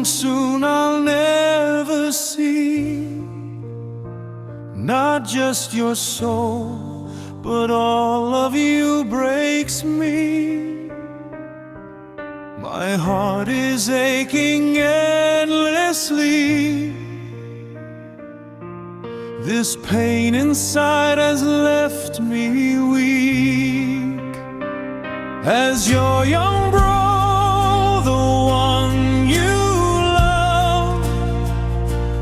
soon I'll never see. Not just your soul, but all of you breaks me. My heart is aching endlessly. This pain inside has left me weak. As your young bro, the one you love,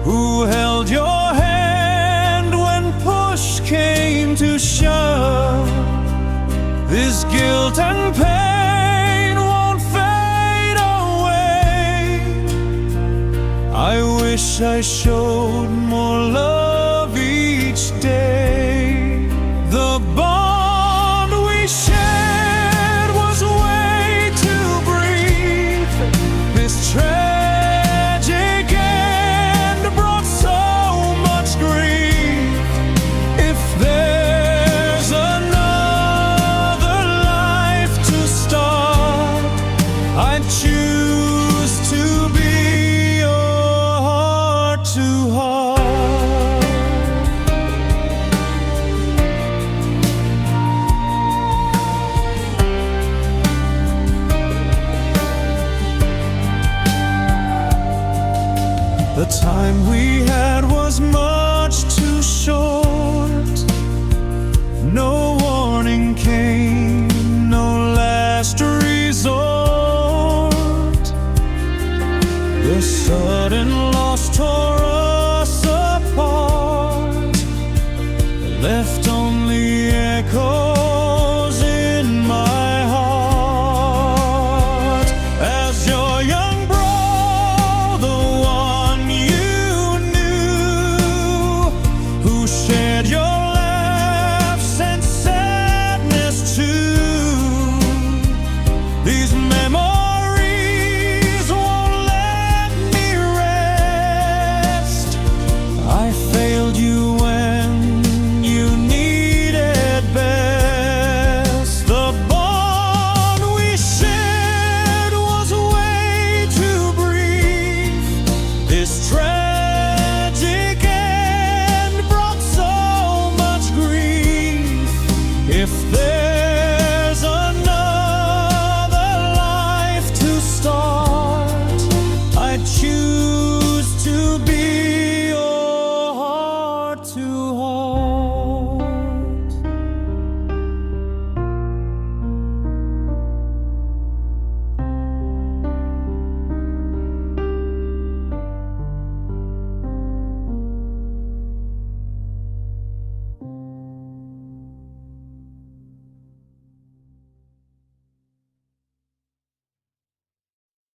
who held your hand when push came to shove, this guilt and pain won't fade away. I wish I showed more love each day. The bond we shared was way too brief. This tragic end brought so much grief. If there's another life to start, I'd choose to be your heart to heart. The time we had was much too short. No warning came, no last resort. The sudden loss tore us apart, left only echoes in my heart. As your young bro, the one you knew, who shared your laughs and sadness too, these memories won't let me rest. I failed you when you needed best. The bond we shared was way too brief. This